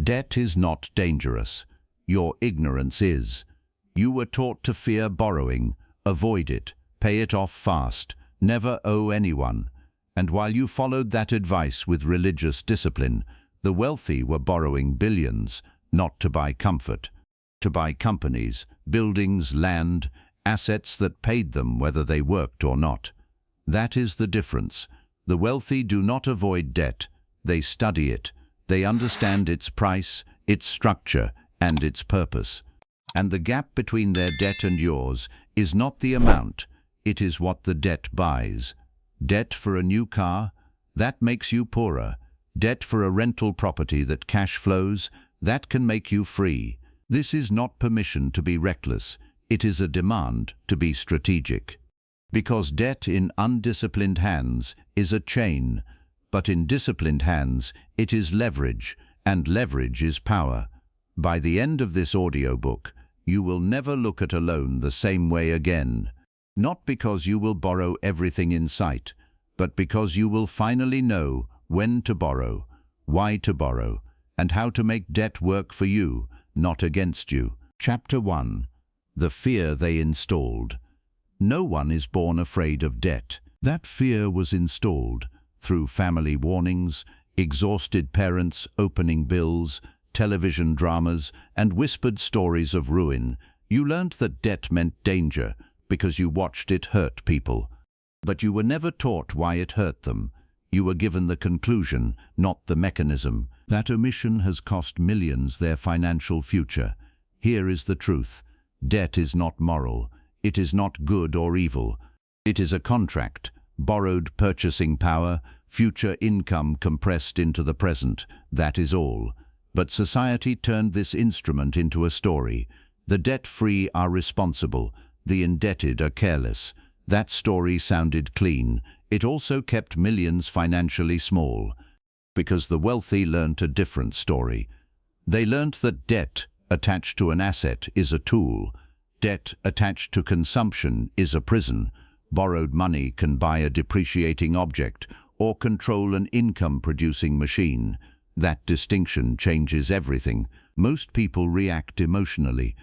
Debt is not dangerous. Your ignorance is. You were taught to fear borrowing, avoid it, pay it off fast, never owe anyone. And while you followed that advice with religious discipline, the wealthy were borrowing billions, not to buy comfort, to buy companies, buildings, land, assets that paid them whether they worked or not. That is the difference. The wealthy do not avoid debt, they study it. They understand its price, its structure, and its purpose. And the gap between their debt and yours is not the amount, it is what the debt buys. Debt for a new car? That makes you poorer. Debt for a rental property that cash flows? That can make you free. This is not permission to be reckless. It is a demand to be strategic. Because debt in undisciplined hands is a chain, but in disciplined hands it is leverage, and leverage is power. By the end of this audiobook, you will never look at a loan the same way again. Not because you will borrow everything in sight, but because you will finally know when to borrow, why to borrow, and how to make debt work for you, not against you. Chapter 1. The fear they installed. No one is born afraid of debt. That fear was installed through family warnings, exhausted parents opening bills, television dramas, and whispered stories of ruin. You learnt that debt meant danger because you watched it hurt people. But you were never taught why it hurt them. You were given the conclusion, not the mechanism. That omission has cost millions their financial future. Here is the truth. Debt is not moral. It is not good or evil. It is a contract, borrowed purchasing power, future income compressed into the present. That is all. But society turned this instrument into a story. The debt-free are responsible. The indebted are careless. That story sounded clean. It also kept millions financially small. Because the wealthy learnt a different story. They learnt that debt attached to an asset is a tool. Debt attached to consumption is a prison. Borrowed money can buy a depreciating object or control an income-producing machine. That distinction changes everything. Most people react emotionally.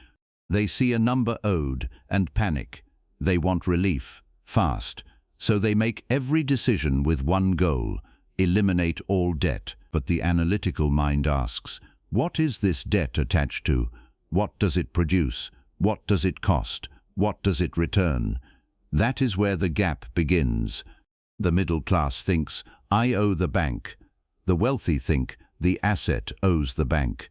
They see a number owed and panic. They want relief, fast. So they make every decision with one goal: eliminate all debt. But the analytical mind asks, what is this debt attached to? What does it produce? What does it cost? What does it return? That is where the gap begins. The middle class thinks, I owe the bank. The wealthy think, the asset owes the bank.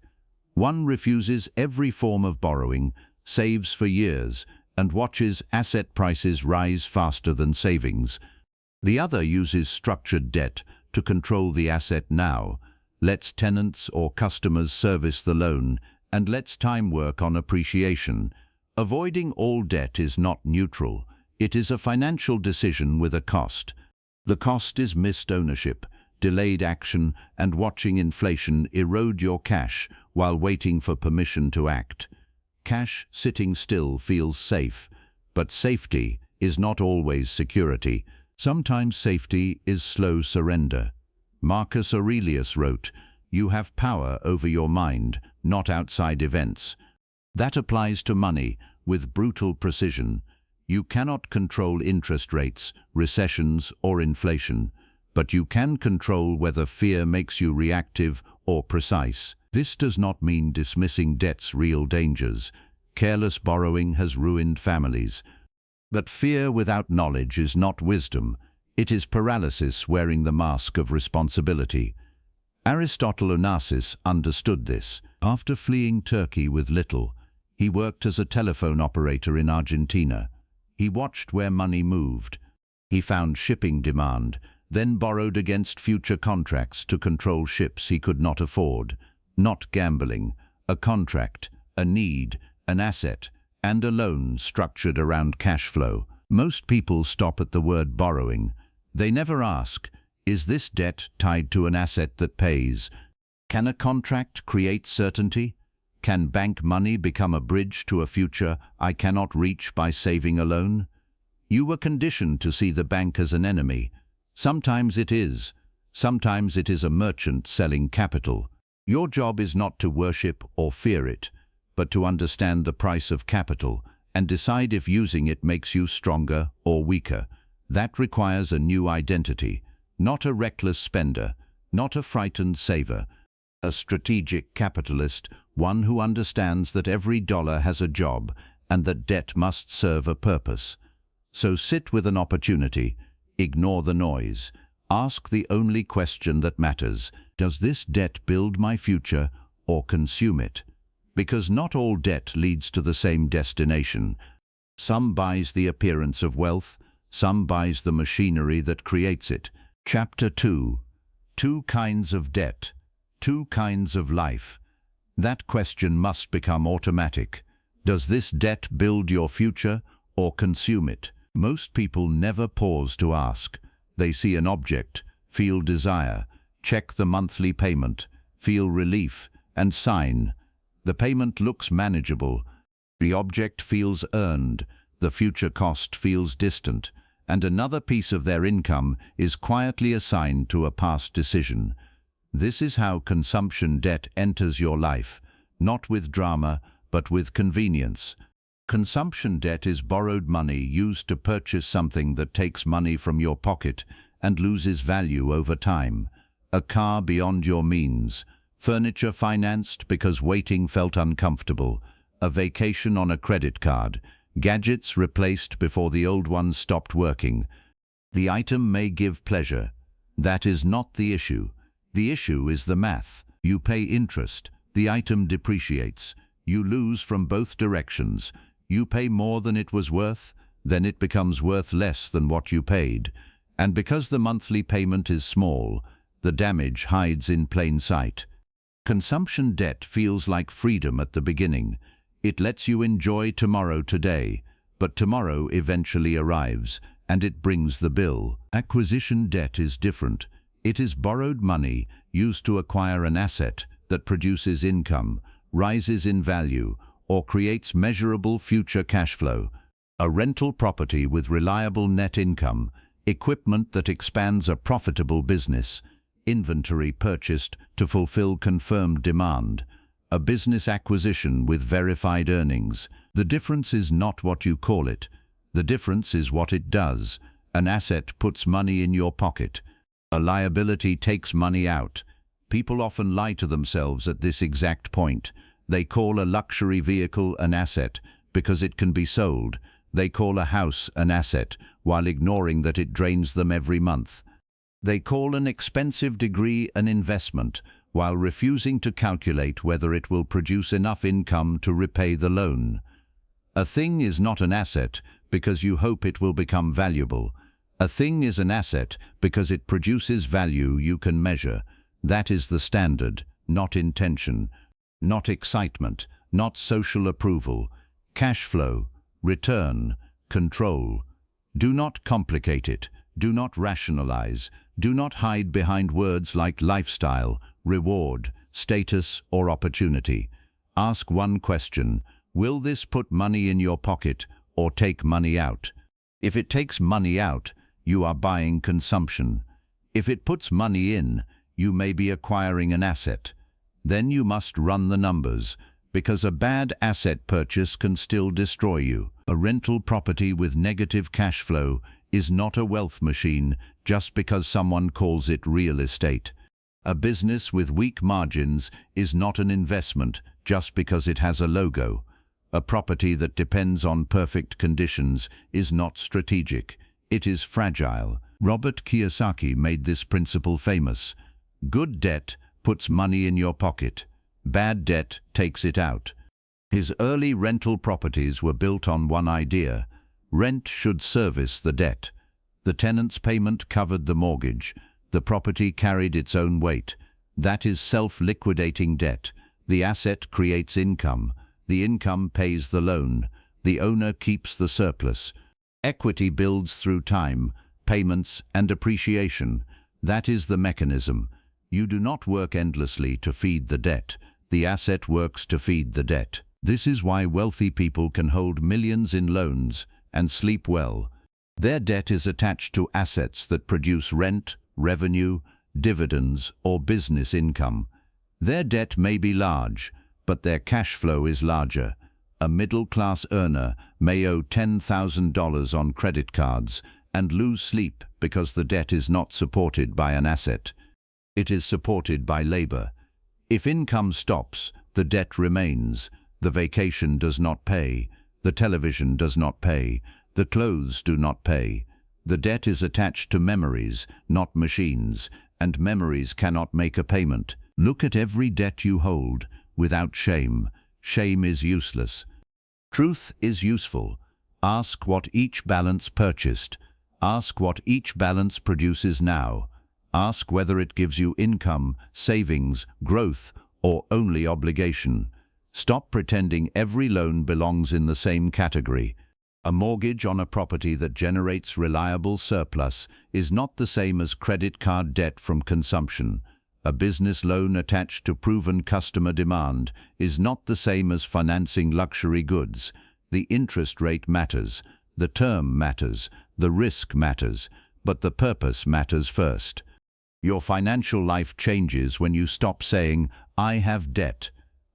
One refuses every form of borrowing, saves for years, and watches asset prices rise faster than savings. The other uses structured debt to control the asset now, lets tenants or customers service the loan, and lets time work on appreciation. Avoiding all debt is not neutral. It is a financial decision with a cost. The cost is missed ownership, delayed action, and watching inflation erode your cash while waiting for permission to act. Cash sitting still feels safe, but safety is not always security. Sometimes safety is slow surrender. Marcus Aurelius wrote, "You have power over your mind, not outside events." That applies to money with brutal precision. You cannot control interest rates, recessions, or inflation, but you can control whether fear makes you reactive or precise. This does not mean dismissing debt's real dangers. Careless borrowing has ruined families. But fear without knowledge is not wisdom. It is paralysis wearing the mask of responsibility. Aristotle Onassis understood this. After fleeing Turkey with little, he worked as a telephone operator in Argentina. He watched where money moved. He found shipping demand, then borrowed against future contracts to control ships he could not afford. Not gambling, a contract, a need, an asset, and a loan structured around cash flow. Most people stop at the word borrowing. They never ask, is this debt tied to an asset that pays? Can a contract create certainty? Can bank money become a bridge to a future I cannot reach by saving a loan? You were conditioned to see the bank as an enemy. Sometimes it is. Sometimes it is a merchant selling capital. Your job is not to worship or fear it, but to understand the price of capital and decide if using it makes you stronger or weaker. That requires a new identity, not a reckless spender, not a frightened saver, a strategic capitalist, one who understands that every dollar has a job and that debt must serve a purpose. So sit with an opportunity, ignore the noise, ask the only question that matters: does this debt build my future or consume it? Because not all debt leads to the same destination. Some buys the appearance of wealth, some buys the machinery that creates it. Chapter 2. Two kinds of debt. Two kinds of life. That question must become automatic. Does this debt build your future or consume it? Most people never pause to ask. They see an object, feel desire, check the monthly payment, feel relief, and sign. The payment looks manageable. The object feels earned. The future cost feels distant. And another piece of their income is quietly assigned to a past decision. This is how consumption debt enters your life, not with drama, but with convenience. Consumption debt is borrowed money used to purchase something that takes money from your pocket and loses value over time. A car beyond your means, furniture financed because waiting felt uncomfortable, a vacation on a credit card, gadgets replaced before the old ones stopped working. The item may give pleasure. That is not the issue. The issue is the math. You pay interest. The item depreciates. You lose from both directions. You pay more than it was worth, then it becomes worth less than what you paid. And because the monthly payment is small, the damage hides in plain sight. Consumption debt feels like freedom at the beginning. It lets you enjoy tomorrow today, but tomorrow eventually arrives, and it brings the bill. Acquisition debt is different. It is borrowed money used to acquire an asset that produces income, rises in value, or creates measurable future cash flow. A rental property with reliable net income, equipment that expands a profitable business, inventory purchased to fulfill confirmed demand, a business acquisition with verified earnings. The difference is not what you call it. The difference is what it does. An asset puts money in your pocket. A liability takes money out. People often lie to themselves at this exact point. They call a luxury vehicle an asset because it can be sold. They call a house an asset while ignoring that it drains them every month. They call an expensive degree an investment while refusing to calculate whether it will produce enough income to repay the loan. A thing is not an asset because you hope it will become valuable. A thing is an asset because it produces value you can measure. That is the standard, not intention, not excitement, not social approval. Cash flow, return, control. Do not complicate it. Do not rationalize. Do not hide behind words like lifestyle, reward, status, or opportunity. Ask one question: will this put money in your pocket or take money out? If it takes money out, you are buying consumption. If it puts money in, you may be acquiring an asset. Then you must run the numbers, because a bad asset purchase can still destroy you. A rental property with negative cash flow is not a wealth machine just because someone calls it real estate. A business with weak margins is not an investment just because it has a logo. A property that depends on perfect conditions is not strategic. It is fragile. Robert Kiyosaki made this principle famous. Good debt puts money in your pocket. Bad debt takes it out. His early rental properties were built on one idea: rent should service the debt. The tenant's payment covered the mortgage. The property carried its own weight. That is self-liquidating debt. The asset creates income. The income pays the loan. The owner keeps the surplus. Equity builds through time, payments, and appreciation. That is the mechanism. You do not work endlessly to feed the debt. The asset works to feed the debt. This is why wealthy people can hold millions in loans and sleep well. Their debt is attached to assets that produce rent, revenue, dividends, or business income. Their debt may be large, but their cash flow is larger. A middle-class earner may owe $10,000 on credit cards and lose sleep because the debt is not supported by an asset. It is supported by labor. If income stops, the debt remains. The vacation does not pay. The television does not pay. The clothes do not pay. The debt is attached to memories, not machines, and memories cannot make a payment. Look at every debt you hold without shame. Shame is useless. Truth is useful. Ask what each balance purchased. Ask what each balance produces now. Ask whether it gives you income, savings, growth, or only obligation. Stop pretending every loan belongs in the same category. A mortgage on a property that generates reliable surplus is not the same as credit card debt from consumption. A business loan attached to proven customer demand is not the same as financing luxury goods. The interest rate matters, the term matters, the risk matters, but the purpose matters first. Your financial life changes when you stop saying, "I have debt."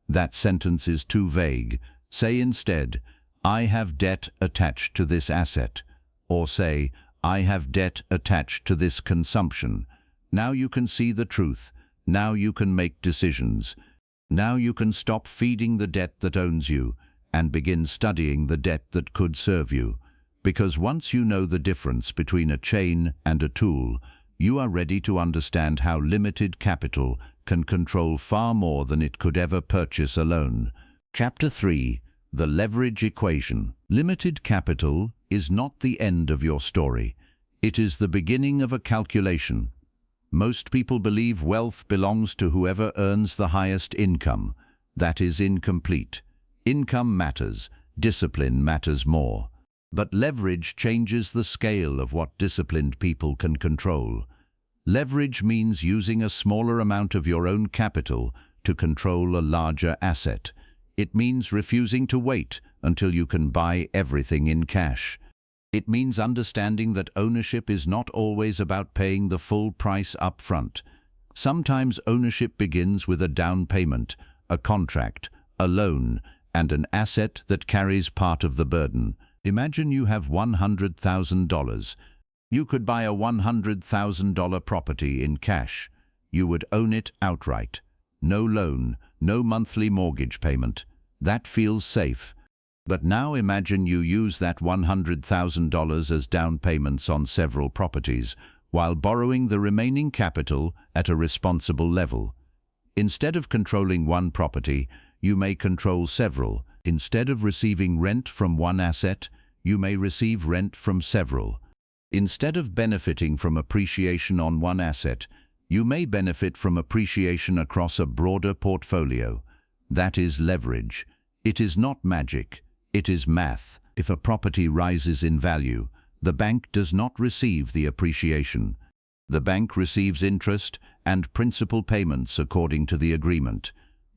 That sentence is too vague. Say instead, "I have debt attached to this asset." Or say, "I have debt attached to this consumption." Now you can see the truth. Now you can make decisions. Now you can stop feeding the debt that owns you and begin studying the debt that could serve you. Because once you know the difference between a chain and a tool, you are ready to understand how limited capital can control far more than it could ever purchase alone. Chapter 3. The Leverage Equation. Limited capital is not the end of your story. It is the beginning of a calculation. Most people believe wealth belongs to whoever earns the highest income. That is incomplete. Income matters. Discipline matters more. But leverage changes the scale of what disciplined people can control. Leverage means using a smaller amount of your own capital to control a larger asset. It means refusing to wait until you can buy everything in cash. It means understanding that ownership is not always about paying the full price up front. Sometimes ownership begins with a down payment, a contract, a loan, and an asset that carries part of the burden. Imagine you have $100,000. You could buy a $100,000 property in cash. You would own it outright. No loan, no monthly mortgage payment. That feels safe. But now imagine you use that $100,000 as down payments on several properties, while borrowing the remaining capital at a responsible level. Instead of controlling one property, you may control several. Instead of receiving rent from one asset, you may receive rent from several. Instead of benefiting from appreciation on one asset, you may benefit from appreciation across a broader portfolio. That is leverage. It is not magic. It is math. If a property rises in value, the bank does not receive the appreciation. The bank receives interest and principal payments according to the agreement.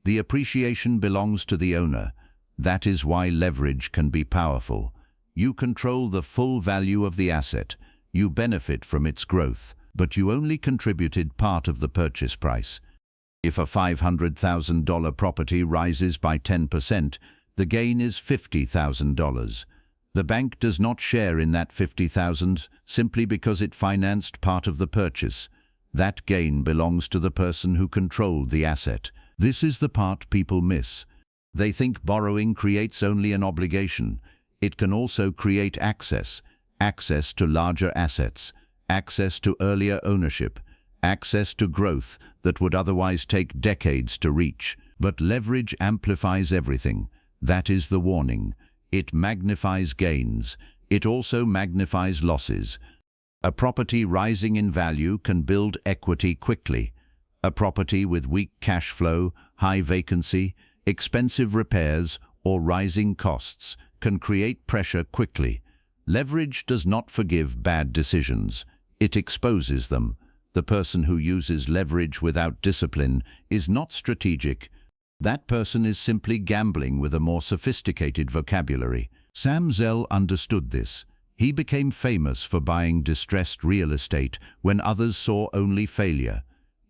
The appreciation belongs to the owner. That is why leverage can be powerful. You control the full value of the asset. You benefit from its growth, but you only contributed part of the purchase price. If a $500,000 property rises by 10%, the gain is $50,000. The bank does not share in that $50,000 simply because it financed part of the purchase. That gain belongs to the person who controlled the asset. This is the part people miss. They think borrowing creates only an obligation. It can also create access to larger assets, access to earlier ownership, access to growth that would otherwise take decades to reach. But leverage amplifies everything. That is the warning. It magnifies gains. It also magnifies losses. A property rising in value can build equity quickly. A property with weak cash flow, high vacancy, expensive repairs, or rising costs can create pressure quickly. Leverage does not forgive bad decisions. It exposes them. The person who uses leverage without discipline is not strategic. That person is simply gambling with a more sophisticated vocabulary. Sam Zell understood this. He became famous for buying distressed real estate when others saw only failure.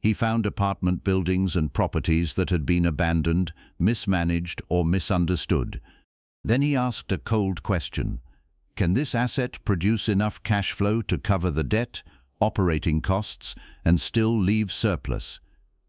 He found apartment buildings and properties that had been abandoned, mismanaged, or misunderstood. Then he asked a cold question. Can this asset produce enough cash flow to cover the debt, operating costs, and still leave surplus?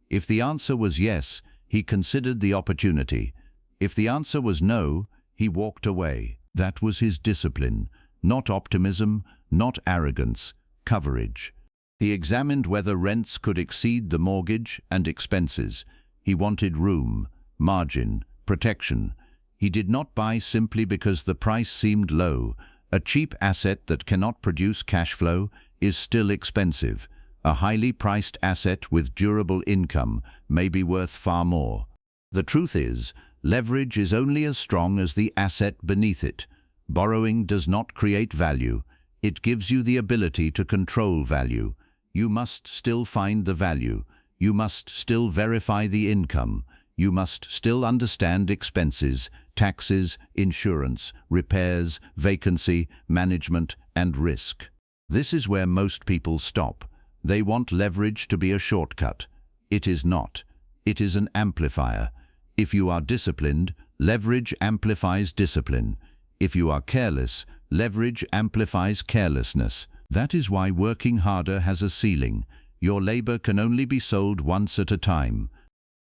If the answer was yes, he considered the opportunity. If the answer was no, he walked away. That was his discipline, not optimism, not arrogance, coverage. He examined whether rents could exceed the mortgage and expenses. He wanted room, margin, protection. He did not buy simply because the price seemed low. A cheap asset that cannot produce cash flow is still expensive. A highly priced asset with durable income may be worth far more. The truth is, leverage is only as strong as the asset beneath it. Borrowing does not create value. It gives you the ability to control value. You must still find the value. You must still verify the income. You must still understand expenses, taxes, insurance, repairs, vacancy, management, and risk. This is where most people stop. They want leverage to be a shortcut. It is not. It is an amplifier. If you are disciplined, leverage amplifies discipline. If you are careless, leverage amplifies carelessness. That is why working harder has a ceiling. Your labor can only be sold once at a time.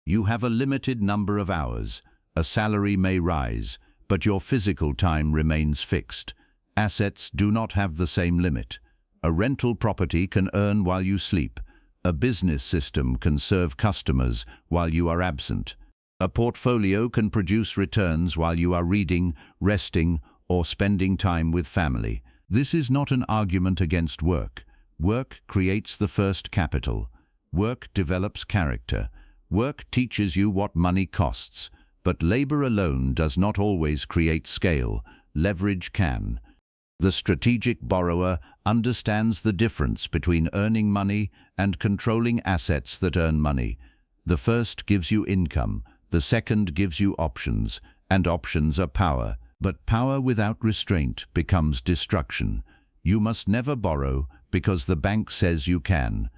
You have a limited number of hours. A salary may rise, but your physical time remains fixed. Assets do not have the same limit. A rental property can earn while you sleep. A business system can serve customers while you are absent. A portfolio can produce returns while you are reading, resting, or spending time with family. This is not an argument against work. Work creates the first capital. Work develops character. Work teaches you what money costs. But labor alone does not always create scale. Leverage can. The strategic borrower understands the difference between earning money and controlling assets that earn money. The first gives you income. The second gives you options, and options are power. But power without restraint becomes destruction. You must never borrow because the bank says you can.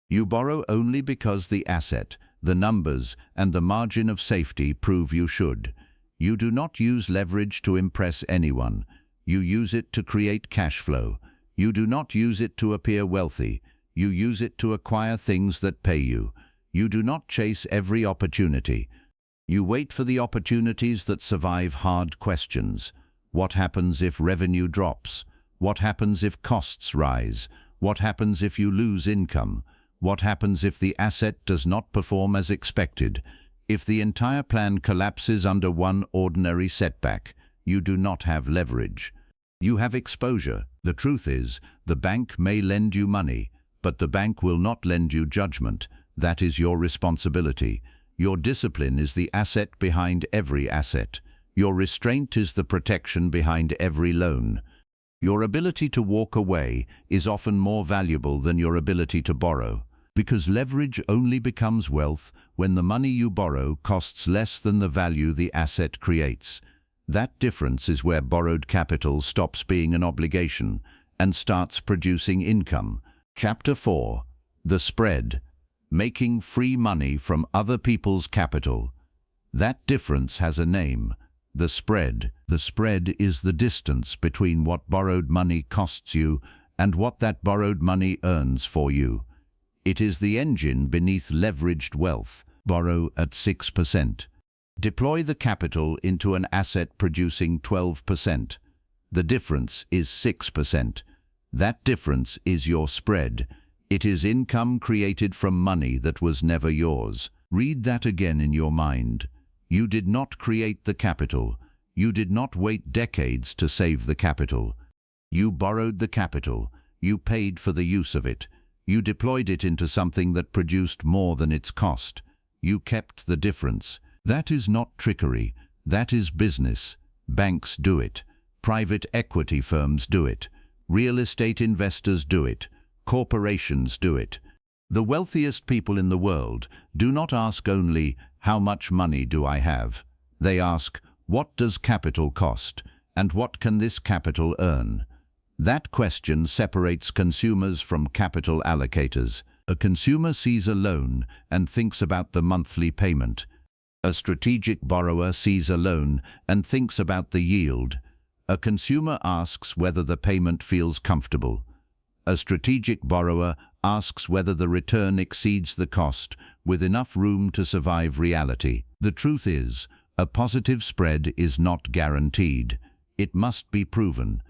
You borrow only because the asset, the numbers, and the margin of safety prove you should. You do not use leverage to impress anyone. You use it to create cash flow. You do not use it to appear wealthy. You use it to acquire things that pay you. You do not chase every opportunity. You wait for the opportunities that survive hard questions. What happens if revenue drops? What happens if costs rise? What happens if you lose income? What happens if the asset does not perform as expected? If the entire plan collapses under one ordinary setback, you do not have leverage. You have exposure. The truth is, the bank may lend you money, but the bank will not lend you judgment. That is your responsibility. Your discipline is the asset behind every asset. Your restraint is the protection behind every loan. Your ability to walk away is often more valuable than your ability to borrow, because leverage only becomes wealth when the money you borrow costs less than the value the asset creates. That difference is where borrowed capital stops being an obligation and starts producing income. Chapter 4. The Spread. Making free money from other people's capital. That difference has a name. The spread. The spread is the distance between what borrowed money costs you and what that borrowed money earns for you. It is the engine beneath leveraged wealth. Borrow at 6%. Deploy the capital into an asset producing 12%. The difference is 6%. That difference is your spread. It is income created from money that was never yours. Read that again in your mind. You did not create the capital. You did not wait decades to save the capital. You borrowed the capital. You paid for the use of it. You deployed it into something that produced more than its cost. You kept the difference. That is not trickery. That is business. Banks do it. Private equity firms do it. Real estate investors do it. Corporations do it. The wealthiest people in the world do not ask only, how much money do I have? They ask, what does capital cost, and what can this capital earn? That question separates consumers from capital allocators. A consumer sees a loan and thinks about the monthly payment. A strategic borrower sees a loan and thinks about the yield. A consumer asks whether the payment feels comfortable. A strategic borrower asks whether the return exceeds the cost, with enough room to survive reality. The truth is, a positive spread is not guaranteed. It must be proven.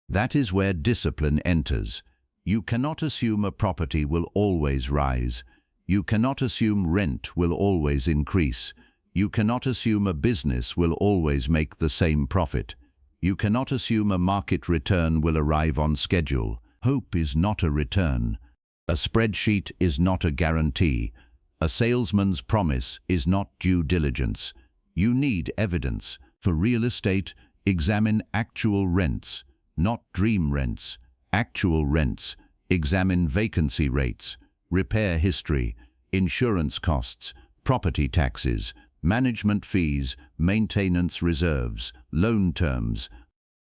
That is where discipline enters. You cannot assume a property will always rise. You cannot assume rent will always increase. You cannot assume a business will always make the same profit. You cannot assume a market return will arrive on schedule. Hope is not a return. A spreadsheet is not a guarantee. A salesman's promise is not due diligence. You need evidence. For real estate, examine actual rents, not dream rents. Actual rents. Examine vacancy rates, repair history, insurance costs, property taxes, management fees, maintenance reserves, loan terms.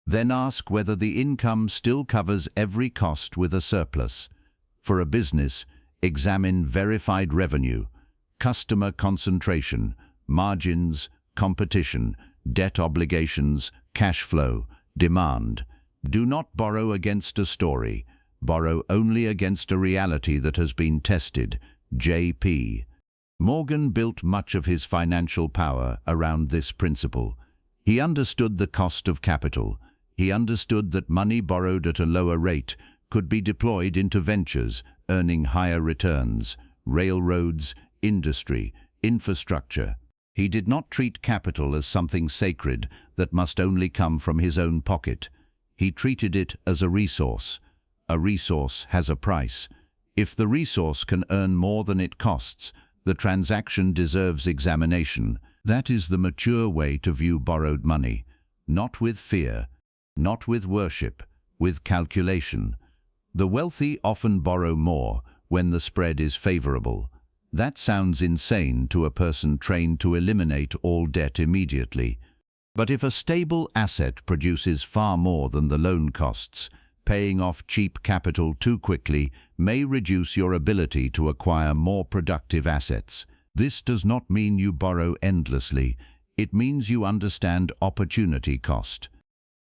Then ask whether the income still covers every cost with a surplus. For a business, examine verified revenue, customer concentration, margins, competition, debt obligations, cash flow, demand. Do not borrow against a story. Borrow only against a reality that has been tested. J.P. Morgan built much of his financial power around this principle. He understood the cost of capital. He understood that money borrowed at a lower rate could be deployed into ventures, earning higher returns, railroads, industry, infrastructure. He did not treat capital as something sacred that must only come from his own pocket. He treated it as a resource. A resource has a price. If the resource can earn more than it costs, the transaction deserves examination. That is the mature way to view borrowed money. Not with fear, not with worship, with calculation. The wealthy often borrow more when the spread is favorable. That sounds insane to a person trained to eliminate all debt immediately. But if a stable asset produces far more than the loan costs, paying off cheap capital too quickly may reduce your ability to acquire more productive assets. This does not mean you borrow endlessly. It means you understand opportunity cost.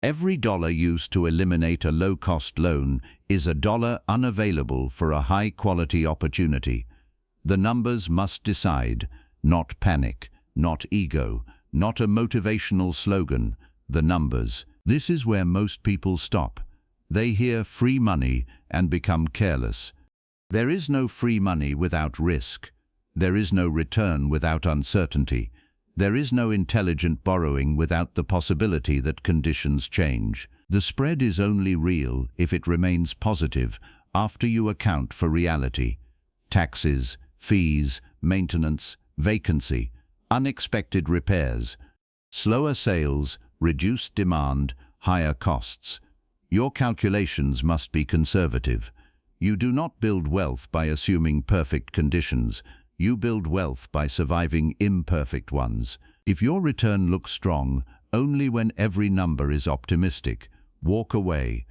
Every dollar used to eliminate a low-cost loan is a dollar unavailable for a high-quality opportunity. The numbers must decide, not panic, not ego, not a motivational slogan. The numbers. This is where most people stop. They hear free money and become careless. There is no free money without risk. There is no return without uncertainty. There is no intelligent borrowing without the possibility that conditions change. The spread is only real if it remains positive after you account for reality. Taxes, fees, maintenance, vacancy, unexpected repairs, slower sales, reduced demand, higher costs. Your calculations must be conservative. You do not build wealth by assuming perfect conditions. You build wealth by surviving imperfect ones. If your return looks strong only when every number is optimistic, walk away.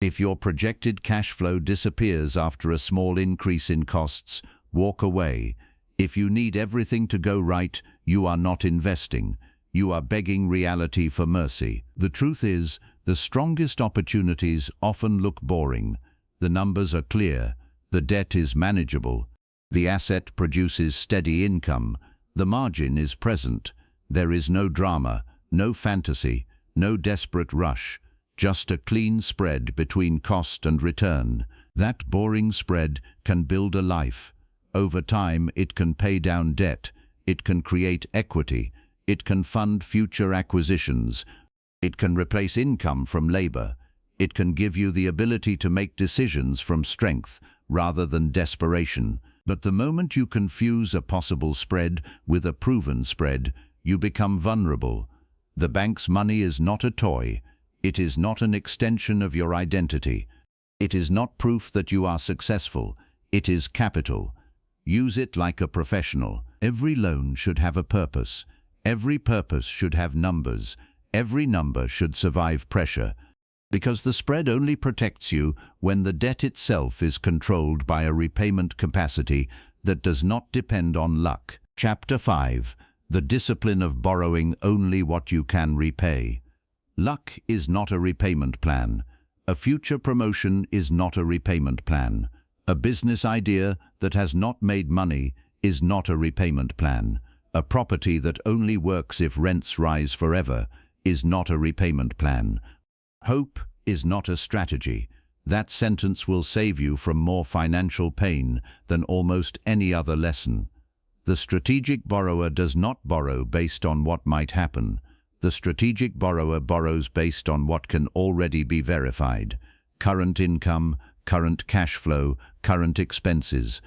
If your projected cash flow disappears after a small increase in costs, walk away. If you need everything to go right, you are not investing. You are begging reality for mercy. The truth is, the strongest opportunities often look boring. The numbers are clear. The debt is manageable. The asset produces steady income. The margin is present. There is no drama, no fantasy, no desperate rush. Just a clean spread between cost and return. That boring spread can build a life. Over time, it can pay down debt. It can create equity. It can fund future acquisitions. It can replace income from labor. It can give you the ability to make decisions from strength rather than desperation. But the moment you confuse a possible spread with a proven spread, you become vulnerable. The bank's money is not a toy. It is not an extension of your identity. It is not proof that you are successful. It is capital. Use it like a professional. Every loan should have a purpose. Every purpose should have numbers. Every number should survive pressure. Because the spread only protects you when the debt itself is controlled by a repayment capacity that does not depend on luck. Chapter 5. The discipline of borrowing only what you can repay. Luck is not a repayment plan. A future promotion is not a repayment plan. A business idea that has not made money is not a repayment plan. A property that only works if rents rise forever is not a repayment plan. Hope is not a strategy. That sentence will save you from more financial pain than almost any other lesson. The strategic borrower does not borrow based on what might happen. The strategic borrower borrows based on what can already be verified. Current income, current cash flow, current expenses,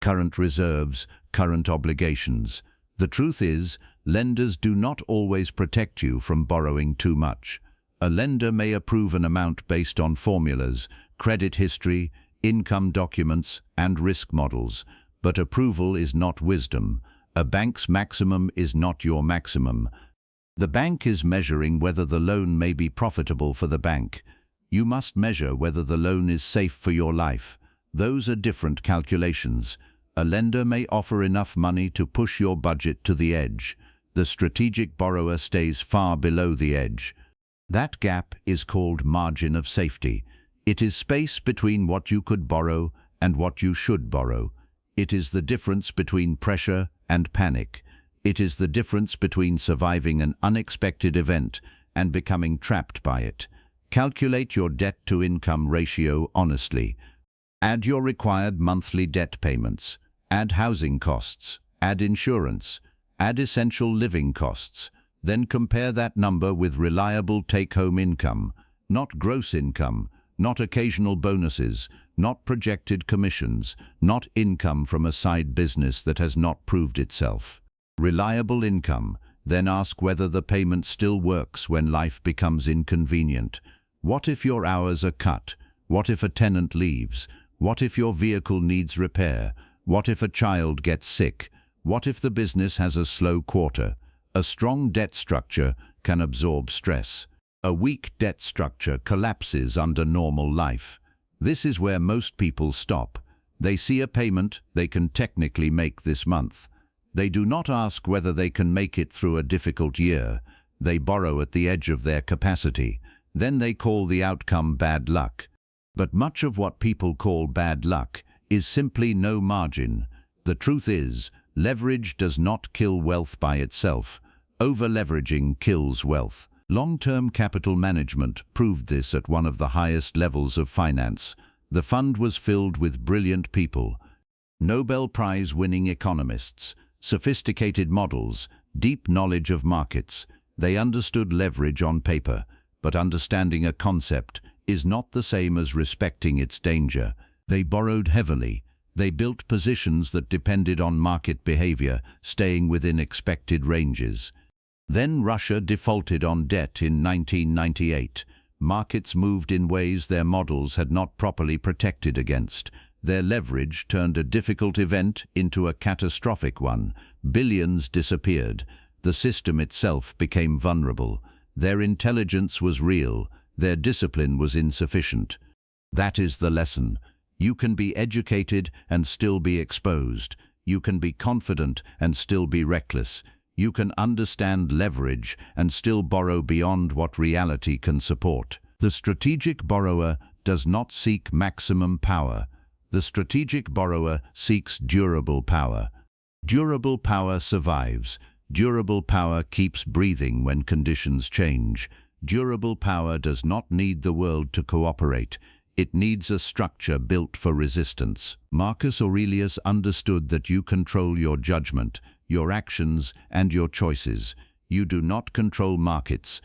current reserves, current obligations. The truth is, lenders do not always protect you from borrowing too much. A lender may approve an amount based on formulas, credit history, income documents, and risk models, but approval is not wisdom. A bank's maximum is not your maximum. The bank is measuring whether the loan may be profitable for the bank. You must measure whether the loan is safe for your life. Those are different calculations. A lender may offer enough money to push your budget to the edge. The strategic borrower stays far below the edge. That gap is called margin of safety. It is space between what you could borrow and what you should borrow. It is the difference between pressure and panic. It is the difference between surviving an unexpected event and becoming trapped by it. Calculate your debt-to-income ratio honestly. Add your required monthly debt payments. Add housing costs. Add insurance. Add essential living costs. Then compare that number with reliable take-home income, not gross income, not occasional bonuses, not projected commissions, not income from a side business that has not proved itself. Reliable income. Then ask whether the payment still works when life becomes inconvenient. What if your hours are cut? What if a tenant leaves? What if your vehicle needs repair? What if a child gets sick? What if the business has a slow quarter? A strong debt structure can absorb stress. A weak debt structure collapses under normal life. This is where most people stop. They see a payment they can technically make this month. They do not ask whether they can make it through a difficult year. They borrow at the edge of their capacity. Then they call the outcome bad luck. But much of what people call bad luck is simply no margin. The truth is, leverage does not kill wealth by itself. Over-leveraging kills wealth. Long-term capital management proved this at one of the highest levels of finance. The fund was filled with brilliant people, Nobel Prize-winning economists, sophisticated models, deep knowledge of markets. They understood leverage on paper, but understanding a concept is not the same as respecting its danger. They borrowed heavily. They built positions that depended on market behavior, staying within expected ranges. Then Russia defaulted on debt in 1998. Markets moved in ways their models had not properly protected against. Their leverage turned a difficult event into a catastrophic one. Billions disappeared. The system itself became vulnerable. Their intelligence was real. Their discipline was insufficient. That is the lesson. You can be educated and still be exposed. You can be confident and still be reckless. You can understand leverage and still borrow beyond what reality can support. The strategic borrower does not seek maximum power. The strategic borrower seeks durable power. Durable power survives. Durable power keeps breathing when conditions change. Durable power does not need the world to cooperate. It needs a structure built for resistance. Marcus Aurelius understood that you control your judgment, your actions, and your choices. You do not control markets.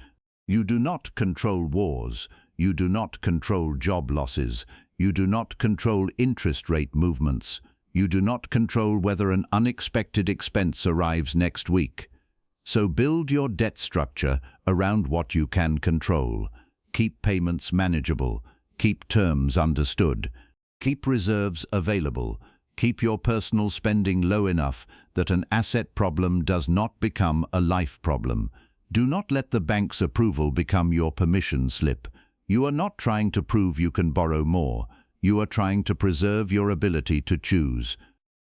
You do not control wars. You do not control job losses. You do not control interest rate movements. You do not control whether an unexpected expense arrives next week. So build your debt structure around what you can control. Keep payments manageable. Keep terms understood. Keep reserves available. Keep your personal spending low enough that an asset problem does not become a life problem. Do not let the bank's approval become your permission slip. You are not trying to prove you can borrow more. You are trying to preserve your ability to choose.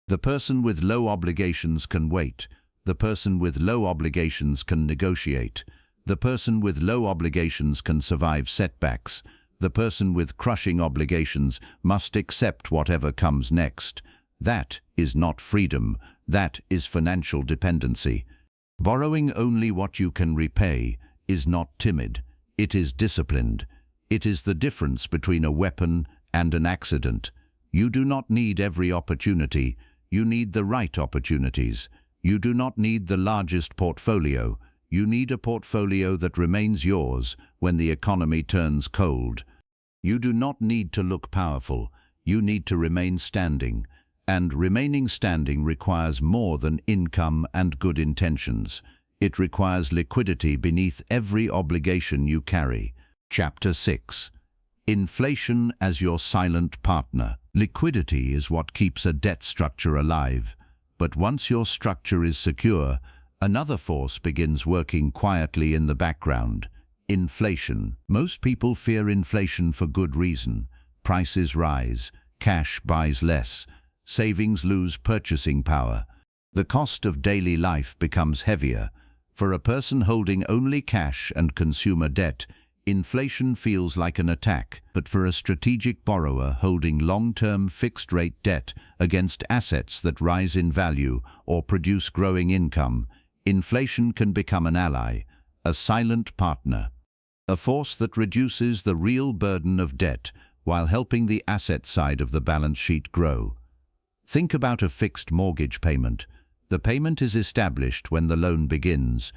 The person with low obligations can wait. The person with low obligations can negotiate. The person with low obligations can survive setbacks. The person with crushing obligations must accept whatever comes next. That is not freedom. That is financial dependency. Borrowing only what you can repay is not timid. It is disciplined. It is the difference between a weapon and an accident. You do not need every opportunity. You need the right opportunities. You do not need the largest portfolio. You need a portfolio that remains yours when the economy turns cold. You do not need to look powerful. You need to remain standing. And remaining standing requires more than income and good intentions. It requires liquidity beneath every obligation you carry. Chapter 6. Inflation as your silent partner. Liquidity is what keeps a debt structure alive. But once your structure is secure, another force begins working quietly in the background. Inflation. Most people fear inflation for good reason. Prices rise. Cash buys less. Savings lose purchasing power. The cost of daily life becomes heavier. For a person holding only cash and consumer debt, inflation feels like an attack. But for a strategic borrower holding long-term fixed-rate debt against assets that rise in value or produce growing income, inflation can become an ally, a silent partner, a force that reduces the real burden of debt while helping the asset side of the balance sheet grow. Think about a fixed mortgage payment. The payment is established when the loan begins.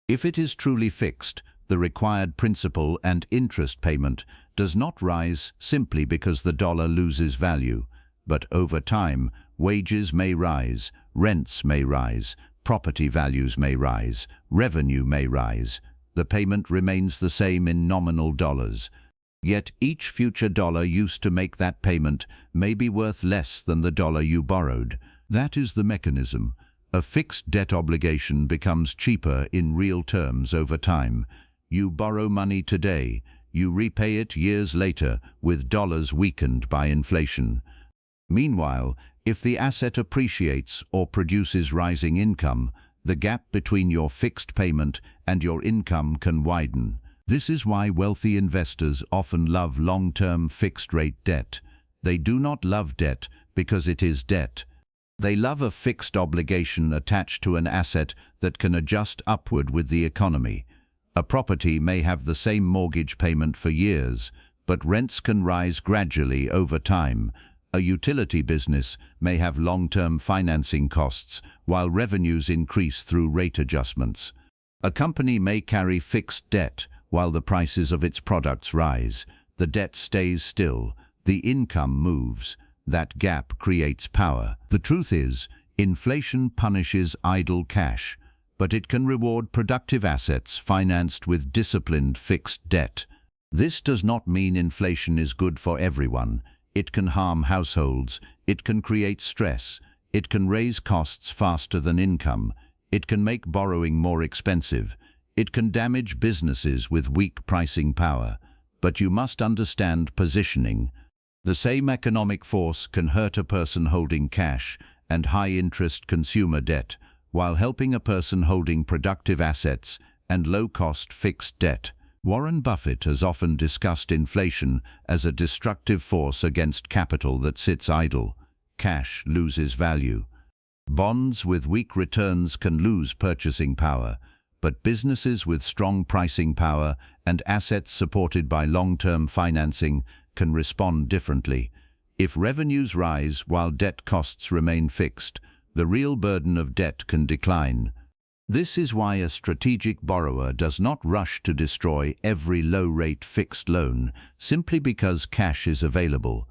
If it is truly fixed, the required principal and interest payment does not rise simply because the dollar loses value. But over time, wages may rise, rents may rise, property values may rise, revenue may rise. The payment remains the same in nominal dollars. Yet each future dollar used to make that payment may be worth less than the dollar you borrowed. That is the mechanism. A fixed debt obligation becomes cheaper in real terms over time. You borrow money today, you repay it years later with dollars weakened by inflation. Meanwhile, if the asset appreciates or produces rising income, the gap between your fixed payment and your income can widen. This is why wealthy investors often love long-term fixed-rate debt. They do not love debt because it is debt. They love a fixed obligation attached to an asset that can adjust upward with the economy. A property may have the same mortgage payment for years, but rents can rise gradually over time. A utility business may have long-term financing costs, while revenues increase through rate adjustments. A company may carry fixed debt, while the prices of its products rise. The debt stays still, the income moves. That gap creates power. The truth is, inflation punishes idle cash, but it can reward productive assets financed with disciplined fixed debt. This does not mean inflation is good for everyone. It can harm households, it can create stress, it can raise costs faster than income, it can make borrowing more expensive, it can damage businesses with weak pricing power. But you must understand positioning. The same economic force can hurt a person holding cash and high-interest consumer debt, while helping a person holding productive assets and low-cost fixed debt. Warren Buffett has often discussed inflation as a destructive force against capital that sits idle. Cash loses value. Bonds with weak returns can lose purchasing power, but businesses with strong pricing power and assets supported by long-term financing can respond differently. If revenues rise while debt costs remain fixed, the real burden of debt can decline. This is why a strategic borrower does not rush to destroy every low-rate fixed loan simply because cash is available.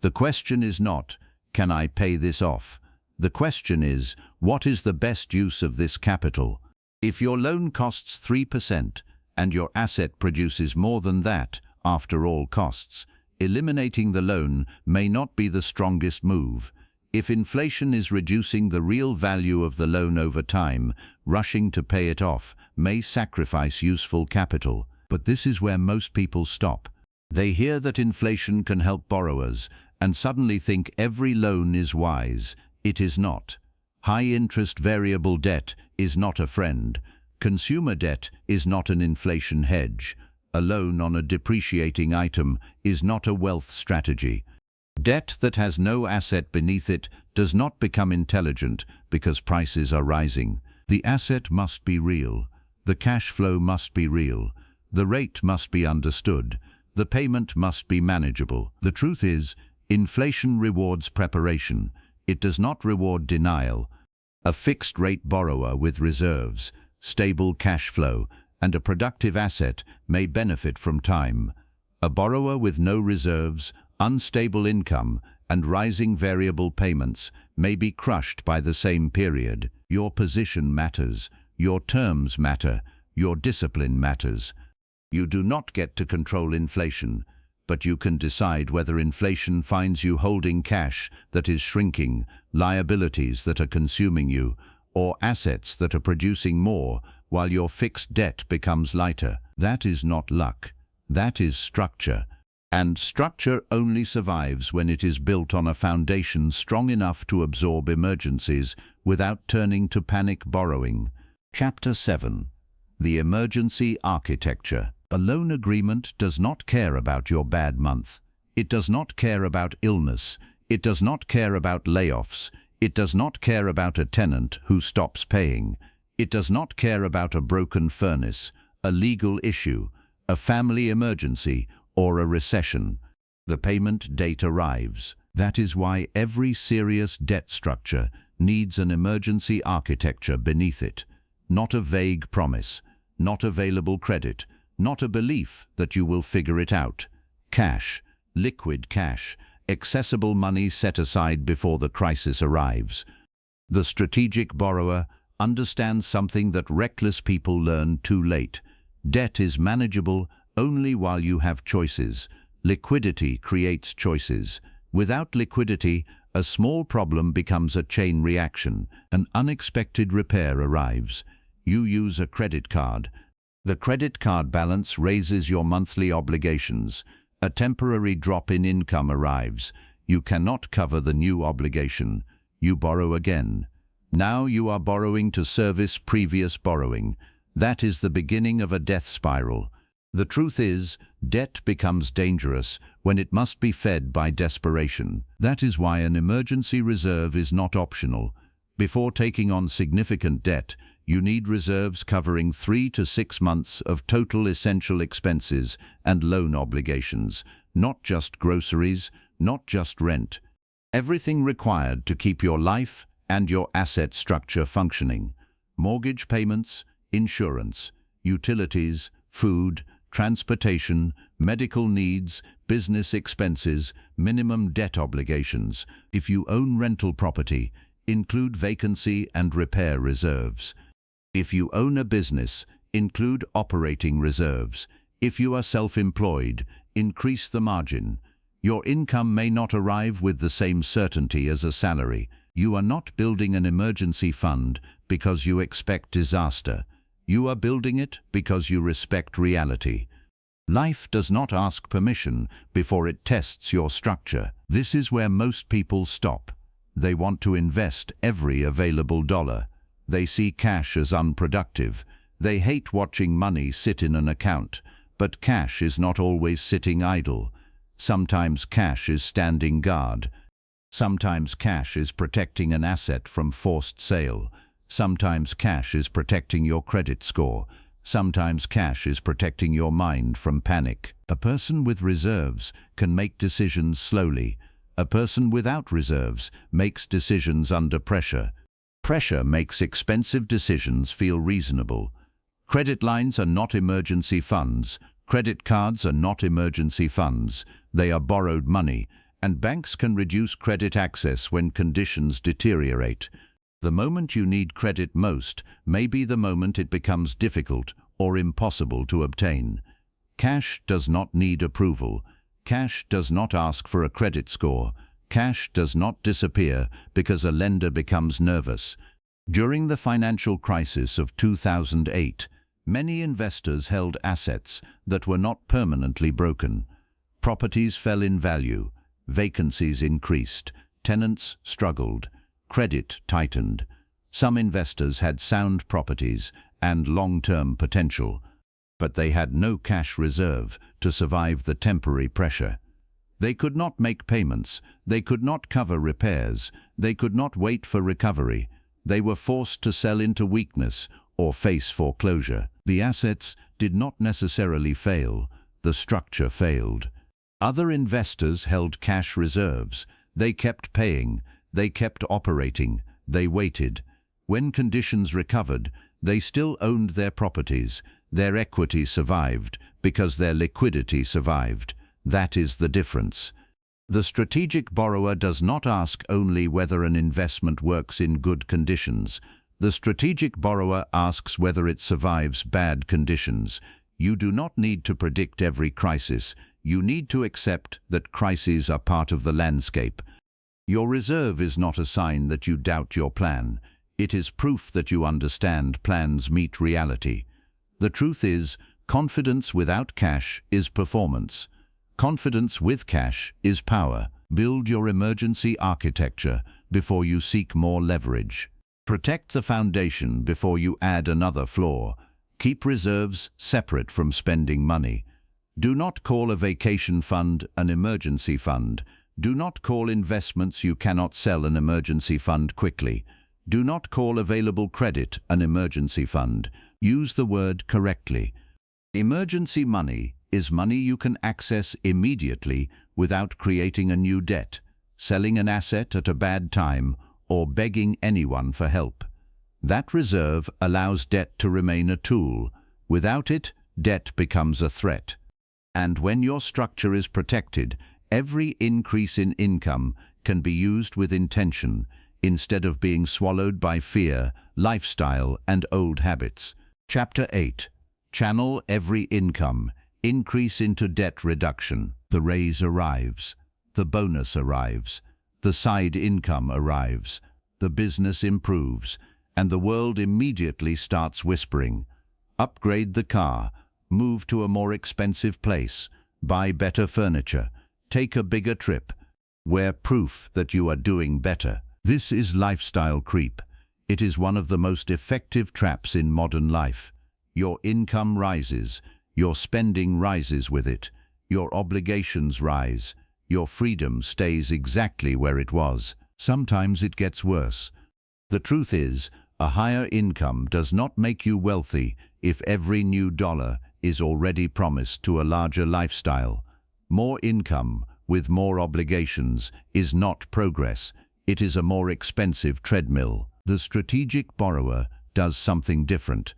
The question is not, can I pay this off? The question is, what is the best use of this capital? If your loan costs 3% and your asset produces more than that after all costs, eliminating the loan may not be the strongest move. If inflation is reducing the real value of the loan over time, rushing to pay it off may sacrifice useful capital. But this is where most people stop. They hear that inflation can help borrowers and suddenly think every loan is wise. It is not. High-interest variable debt is not a friend. Consumer debt is not an inflation hedge. A loan on a depreciating item is not a wealth strategy. Debt that has no asset beneath it does not become intelligent because prices are rising. The asset must be real. The cash flow must be real. The rate must be understood. The payment must be manageable. The truth is, inflation rewards preparation. It does not reward denial. A fixed-rate borrower with reserves, stable cash flow, and a productive asset may benefit from time. A borrower with no reserves, unstable income, and rising variable payments may be crushed by the same period. Your position matters. Your terms matter. Your discipline matters. You do not get to control inflation, but you can decide whether inflation finds you holding cash that is shrinking, liabilities that are consuming you, or assets that are producing more while your fixed debt becomes lighter. That is not luck. That is structure. And structure only survives when it is built on a foundation strong enough to absorb emergencies without turning to panic borrowing. Chapter 7. The Emergency Architecture. A loan agreement does not care about your bad month. It does not care about illness. It does not care about layoffs. It does not care about a tenant who stops paying. It does not care about a broken furnace, a legal issue, a family emergency, or a recession. The payment date arrives. That is why every serious debt structure needs an emergency architecture beneath it. Not a vague promise, not available credit, not a belief that you will figure it out. Cash, liquid cash, accessible money set aside before the crisis arrives. The strategic borrower understands something that reckless people learn too late. Debt is manageable only while you have choices. Liquidity creates choices. Without liquidity, a small problem becomes a chain reaction. An unexpected repair arrives. You use a credit card. The credit card balance raises your monthly obligations. A temporary drop in income arrives. You cannot cover the new obligation. You borrow again. Now you are borrowing to service previous borrowing. That is the beginning of a death spiral. The truth is, debt becomes dangerous when it must be fed by desperation. That is why an emergency reserve is not optional. Before taking on significant debt, you need reserves covering 3 to 6 months of total essential expenses and loan obligations, not just groceries, not just rent. Everything required to keep your life and your asset structure functioning. Mortgage payments, insurance, utilities, food, transportation, medical needs, business expenses, minimum debt obligations. If you own rental property, include vacancy and repair reserves. If you own a business, include operating reserves. If you are self-employed, increase the margin. Your income may not arrive with the same certainty as a salary. You are not building an emergency fund because you expect disaster. You are building it because you respect reality. Life does not ask permission before it tests your structure. This is where most people stop. They want to invest every available dollar. They see cash as unproductive. They hate watching money sit in an account. But cash is not always sitting idle. Sometimes cash is standing guard. Sometimes cash is protecting an asset from forced sale. Sometimes cash is protecting your credit score. Sometimes cash is protecting your mind from panic. A person with reserves can make decisions slowly. A person without reserves makes decisions under pressure. Pressure makes expensive decisions feel reasonable. Credit lines are not emergency funds. Credit cards are not emergency funds. They are borrowed money, and banks can reduce credit access when conditions deteriorate. The moment you need credit most may be the moment it becomes difficult or impossible to obtain. Cash does not need approval. Cash does not ask for a credit score. Cash does not disappear because a lender becomes nervous. During the financial crisis of 2008, many investors held assets that were not permanently broken. Properties fell in value, vacancies increased, tenants struggled, credit tightened. Some investors had sound properties and long-term potential, but they had no cash reserve to survive the temporary pressure. They could not make payments, they could not cover repairs, they could not wait for recovery. They were forced to sell into weakness or face foreclosure. The assets did not necessarily fail, the structure failed. Other investors held cash reserves. They kept paying, they kept operating, they waited. When conditions recovered, they still owned their properties. Their equity survived because their liquidity survived. That is the difference. The strategic borrower does not ask only whether an investment works in good conditions. The strategic borrower asks whether it survives bad conditions. You do not need to predict every crisis. You need to accept that crises are part of the landscape. Your reserve is not a sign that you doubt your plan. It is proof that you understand plans meet reality. The truth is, confidence without cash is performance. Confidence with cash is power. Build your emergency architecture before you seek more leverage. Protect the foundation before you add another floor. Keep reserves separate from spending money. Do not call a vacation fund an emergency fund. Do not call investments you cannot sell an emergency fund quickly. Do not call available credit an emergency fund. Use the word correctly. Emergency money is money you can access immediately without creating a new debt, selling an asset at a bad time, or begging anyone for help. That reserve allows debt to remain a tool. Without it, debt becomes a threat. And when your structure is protected, every increase in income can be used with intention instead of being swallowed by fear, lifestyle, and old habits. Chapter 8. Channel every income. Increase into debt reduction. The raise arrives. The bonus arrives. The side income arrives. The business improves. And the world immediately starts whispering. Upgrade the car. Move to a more expensive place. Buy better furniture. Take a bigger trip. Wear proof that you are doing better. This is lifestyle creep. It is one of the most effective traps in modern life. Your income rises. Your spending rises with it. Your obligations rise. Your freedom stays exactly where it was. Sometimes it gets worse. The truth is, a higher income does not make you wealthy if every new dollar is already promised to a larger lifestyle. More income with more obligations is not progress. It is a more expensive treadmill. The strategic borrower does something different.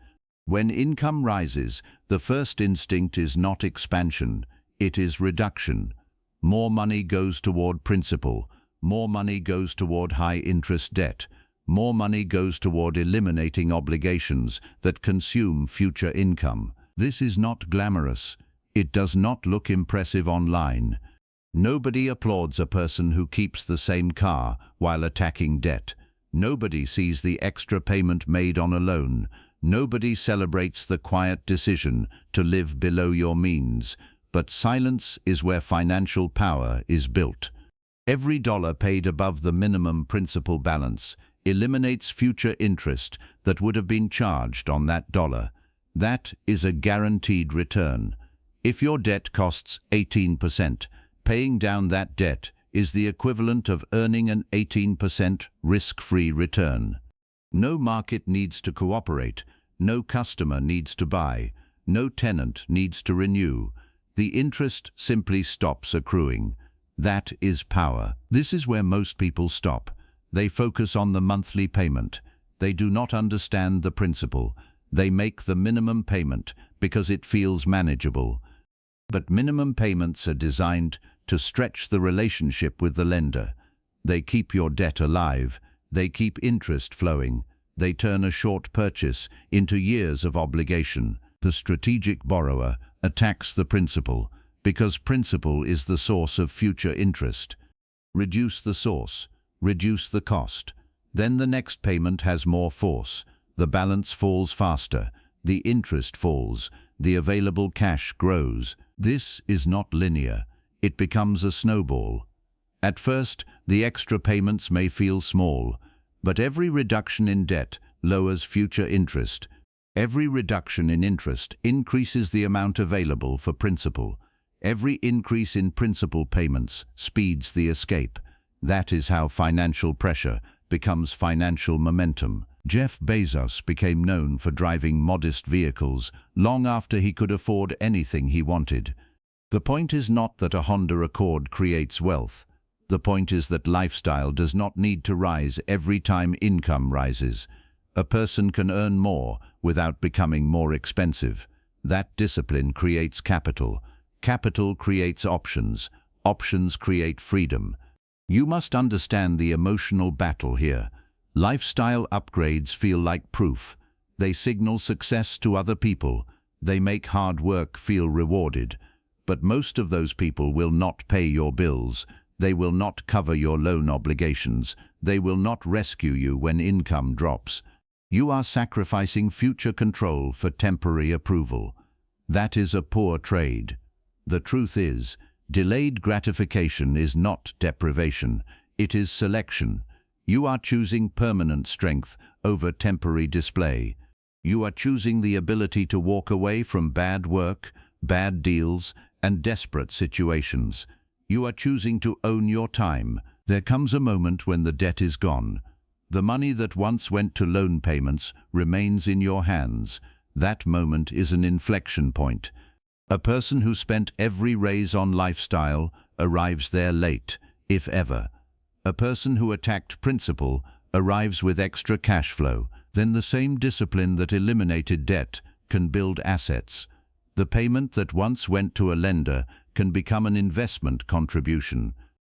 When income rises, the first instinct is not expansion, it is reduction. More money goes toward principal, more money goes toward high-interest debt, more money goes toward eliminating obligations that consume future income. This is not glamorous. It does not look impressive online. Nobody applauds a person who keeps the same car while attacking debt. Nobody sees the extra payment made on a loan. Nobody celebrates the quiet decision to live below your means, but silence is where financial power is built. Every dollar paid above the minimum principal balance eliminates future interest that would have been charged on that dollar. That is a guaranteed return. If your debt costs 18%, paying down that debt is the equivalent of earning an 18% risk-free return. No market needs to cooperate. No customer needs to buy. No tenant needs to renew. The interest simply stops accruing. That is power. This is where most people stop. They focus on the monthly payment. They do not understand the principle. They make the minimum payment because it feels manageable. But minimum payments are designed to stretch the relationship with the lender. They keep your debt alive. They keep interest flowing. They turn a short purchase into years of obligation. The strategic borrower attacks the principal because principal is the source of future interest. Reduce the source, reduce the cost. Then the next payment has more force. The balance falls faster. The interest falls. The available cash grows. This is not linear. it becomes a snowball. At first, the extra payments may feel small, but every reduction in debt lowers future interest. Every reduction in interest increases the amount available for principal. Every increase in principal payments speeds the escape. That is how financial pressure becomes financial momentum. Jeff Bezos became known for driving modest vehicles long after he could afford anything he wanted. The point is not that a Honda Accord creates wealth. The point is that lifestyle does not need to rise every time income rises. A person can earn more without becoming more expensive. That discipline creates capital. Capital creates options. Options create freedom. You must understand the emotional battle here. Lifestyle upgrades feel like proof. They signal success to other people. They make hard work feel rewarded. But most of those people will not pay your bills. They will not cover your loan obligations. They will not rescue you when income drops. You are sacrificing future control for temporary approval. That is a poor trade. The truth is, delayed gratification is not deprivation. It is selection. You are choosing permanent strength over temporary display. You are choosing the ability to walk away from bad work, bad deals, and desperate situations. You are choosing to own your time. There comes a moment when the debt is gone. The money that once went to loan payments remains in your hands. That moment is an inflection point. A person who spent every raise on lifestyle arrives there late, if ever. A person who attacked principal arrives with extra cash flow. Then the same discipline that eliminated debt can build assets. The payment that once went to a lender can become an investment contribution.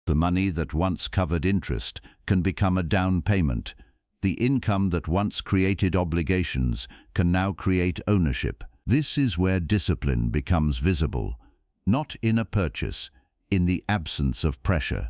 The money that once covered interest can become a down payment. The income that once created obligations can now create ownership. This is where discipline becomes visible, not in a purchase, in the absence of pressure,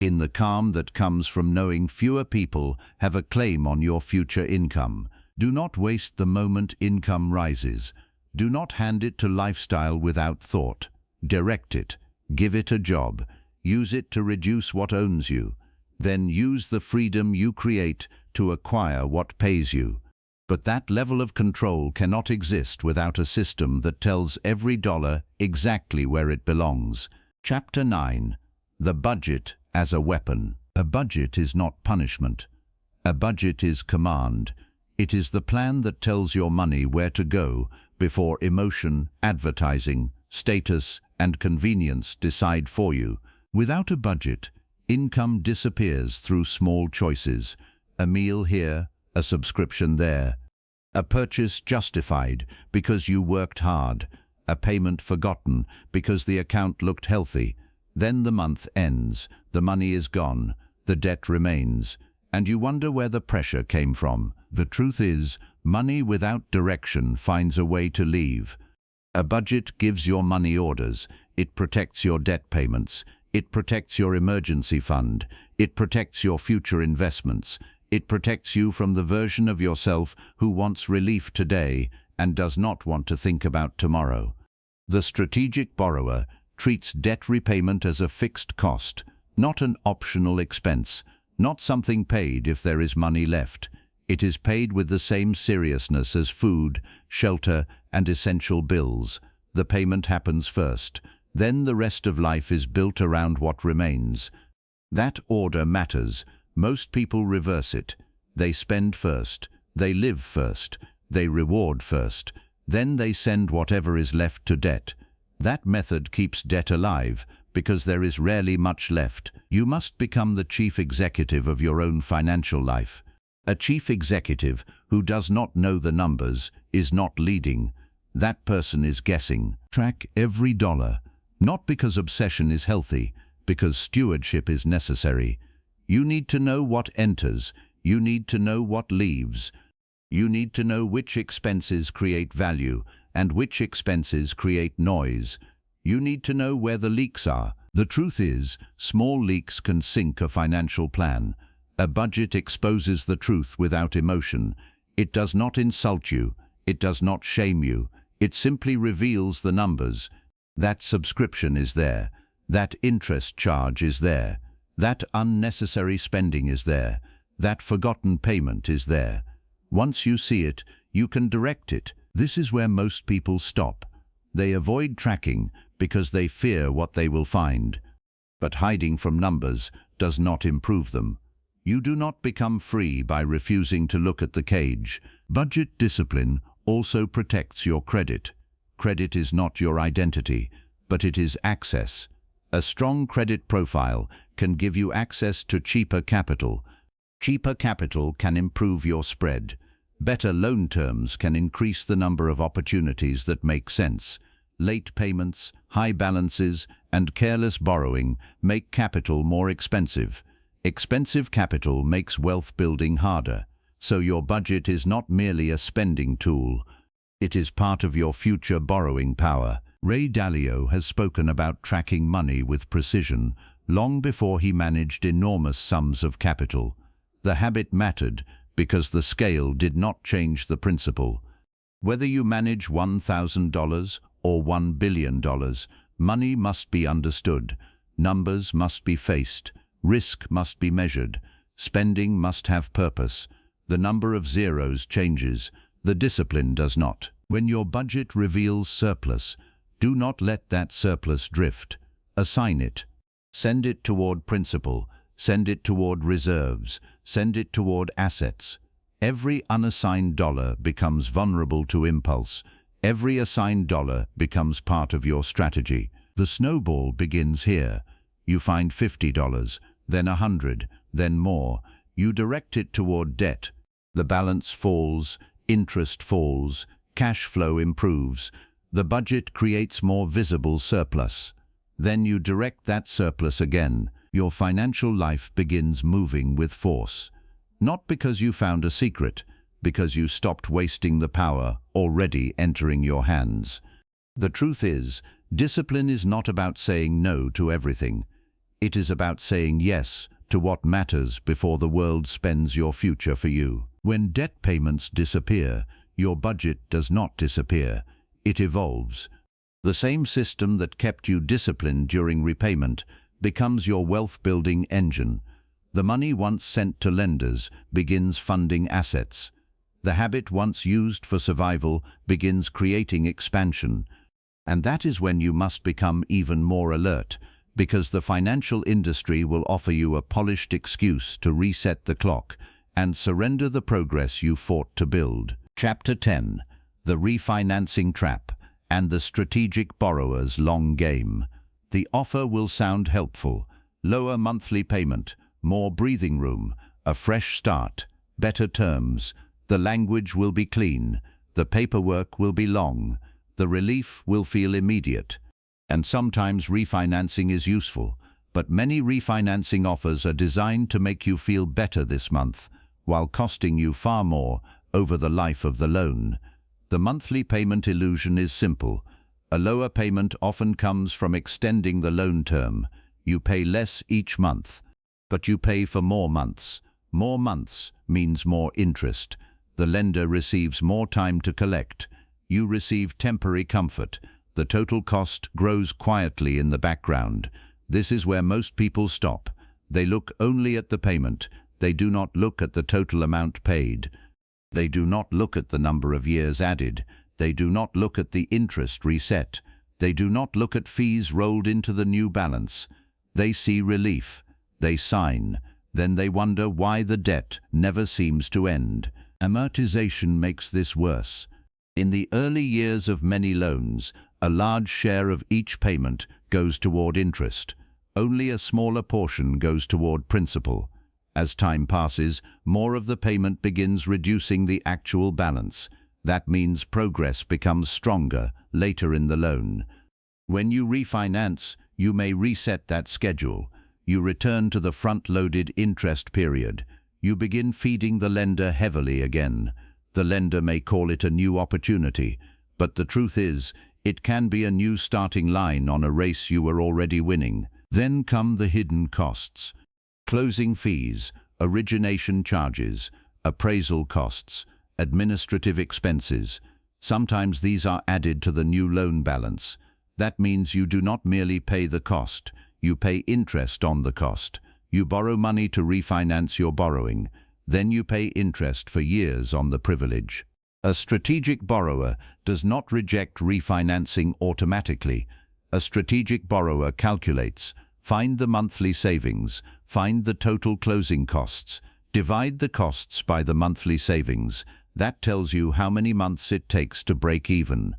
in the calm that comes from knowing fewer people have a claim on your future income. Do not waste the moment income rises. Do not hand it to lifestyle without thought. Direct it. Give it a job. Use it to reduce what owns you. Then use the freedom you create to acquire what pays you. But that level of control cannot exist without a system that tells every dollar exactly where it belongs. Chapter 9. The Budget as a Weapon. A budget is not punishment. A budget is command. It is the plan that tells your money where to go before emotion, advertising, status, and convenience decide for you. Without a budget, income disappears through small choices. A meal here, a subscription there. A purchase justified because you worked hard. A payment forgotten because the account looked healthy. Then the month ends, the money is gone, the debt remains, and you wonder where the pressure came from. The truth is, money without direction finds a way to leave. A budget gives your money orders. It protects your debt payments. It protects your emergency fund. It protects your future investments. It protects you from the version of yourself who wants relief today and does not want to think about tomorrow. The strategic borrower treats debt repayment as a fixed cost, not an optional expense, not something paid if there is money left. It is paid with the same seriousness as food, shelter, and essential bills. The payment happens first. Then the rest of life is built around what remains. That order matters. Most people reverse it. They spend first. They live first. They reward first. Then they send whatever is left to debt. That method keeps debt alive because there is rarely much left. You must become the chief executive of your own financial life. A chief executive who does not know the numbers is not leading. That person is guessing. Track every dollar. Not because obsession is healthy, because stewardship is necessary. You need to know what enters. You need to know what leaves. You need to know which expenses create value and which expenses create noise. You need to know where the leaks are. The truth is, small leaks can sink a financial plan. A budget exposes the truth without emotion. It does not insult you. It does not shame you. It simply reveals the numbers. That subscription is there. That interest charge is there. That unnecessary spending is there. That forgotten payment is there. Once you see it, you can direct it. This is where most people stop. They avoid tracking because they fear what they will find. But hiding from numbers does not improve them. You do not become free by refusing to look at the cage. Budget discipline also protects your credit. Credit is not your identity, but it is access. A strong credit profile can give you access to cheaper capital. Cheaper capital can improve your spread. Better loan terms can increase the number of opportunities that make sense. Late payments, high balances, and careless borrowing make capital more expensive. Expensive capital makes wealth building harder. So your budget is not merely a spending tool. It is part of your future borrowing power. Ray Dalio has spoken about tracking money with precision long before he managed enormous sums of capital. The habit mattered because the scale did not change the principle. Whether you manage $1,000 or $1 billion, money must be understood. Numbers must be faced. Risk must be measured. Spending must have purpose. The number of zeros changes. The discipline does not. When your budget reveals surplus, do not let that surplus drift. Assign it. Send it toward principal. Send it toward reserves. Send it toward assets. Every unassigned dollar becomes vulnerable to impulse. Every assigned dollar becomes part of your strategy. The snowball begins here. You find $50, then $100, then more. You direct it toward debt. The balance falls, interest falls, cash flow improves. The budget creates more visible surplus. Then you direct that surplus again. Your financial life begins moving with force. Not because you found a secret, because you stopped wasting the power already entering your hands. The truth is, discipline is not about saying no to everything. It is about saying yes to what matters before the world spends your future for you. When debt payments disappear, your budget does not disappear. It evolves. The same system that kept you disciplined during repayment becomes your wealth-building engine. The money once sent to lenders begins funding assets. The habit once used for survival begins creating expansion. And that is when you must become even more alert, because the financial industry will offer you a polished excuse to reset the clock and surrender the progress you fought to build. Chapter 10: The Refinancing Trap and the Strategic Borrower's Long Game. The offer will sound helpful. Lower monthly payment, more breathing room, a fresh start, better terms. The language will be clean. The paperwork will be long. The relief will feel immediate. And sometimes refinancing is useful, but many refinancing offers are designed to make you feel better this month, while costing you far more over the life of the loan. The monthly payment illusion is simple. A lower payment often comes from extending the loan term. You pay less each month, but you pay for more months. More months means more interest. The lender receives more time to collect. You receive temporary comfort. The total cost grows quietly in the background. This is where most people stop. They look only at the payment. They do not look at the total amount paid. They do not look at the number of years added. They do not look at the interest reset. They do not look at fees rolled into the new balance. They see relief. They sign. Then they wonder why the debt never seems to end. Amortization makes this worse. In the early years of many loans, a large share of each payment goes toward interest. Only a smaller portion goes toward principal. As time passes, more of the payment begins reducing the actual balance. That means progress becomes stronger later in the loan. When you refinance, you may reset that schedule. You return to the front-loaded interest period. You begin feeding the lender heavily again. The lender may call it a new opportunity, but the truth is, it can be a new starting line on a race you were already winning. Then come the hidden costs. Closing fees, origination charges, appraisal costs, administrative expenses. Sometimes these are added to the new loan balance. That means you do not merely pay the cost, you pay interest on the cost. You borrow money to refinance your borrowing, then you pay interest for years on the privilege. A strategic borrower does not reject refinancing automatically. A strategic borrower calculates, find the monthly savings, find the total closing costs, divide the costs by the monthly savings. That tells you how many months it takes to break even.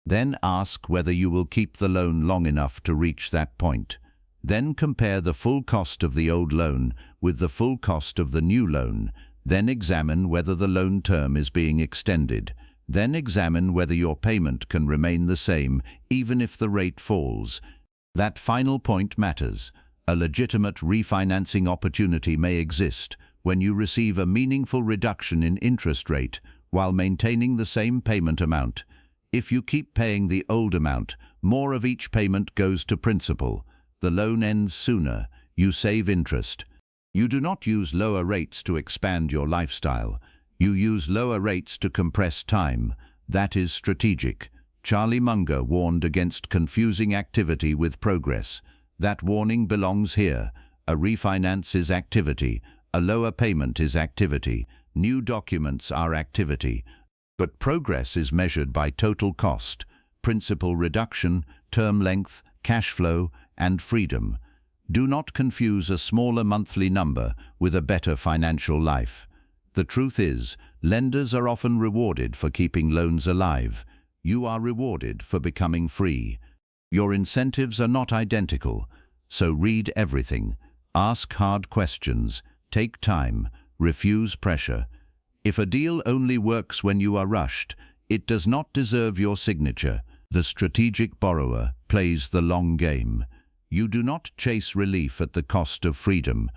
Then ask whether you will keep the loan long enough to reach that point. Then compare the full cost of the old loan with the full cost of the new loan. Then examine whether the loan term is being extended. Then examine whether your payment can remain the same even if the rate falls. That final point matters. A legitimate refinancing opportunity may exist when you receive a meaningful reduction in interest rate while maintaining the same payment amount. If you keep paying the old amount, more of each payment goes to principal. The loan ends sooner. You save interest. You do not use lower rates to expand your lifestyle. You use lower rates to compress time. That is strategic. Charlie Munger warned against confusing activity with progress. That warning belongs here. A refinance is activity. A lower payment is activity. New documents are activity. But progress is measured by total cost, principal reduction, term length, cash flow, and freedom. Do not confuse a smaller monthly number with a better financial life. The truth is, lenders are often rewarded for keeping loans alive. You are rewarded for becoming free. Your incentives are not identical, so read everything. Ask hard questions. Take time. Refuse pressure. If a deal only works when you are rushed, it does not deserve your signature. The strategic borrower plays the long game. You do not chase relief at the cost of freedom.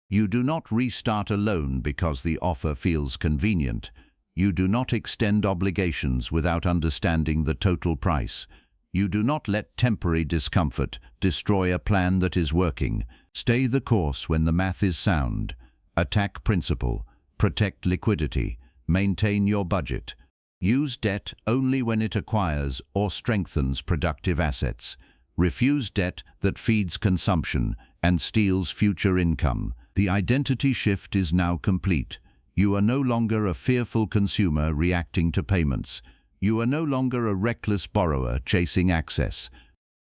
You do not restart a loan because the offer feels convenient. You do not extend obligations without understanding the total price. You do not let temporary discomfort destroy a plan that is working. Stay the course when the math is sound. Attack principal. Protect liquidity. Maintain your budget. Use debt only when it acquires or strengthens productive assets. Refuse debt that feeds consumption and steals future income. The identity shift is now complete. You are no longer a fearful consumer reacting to payments. You are no longer a reckless borrower chasing access.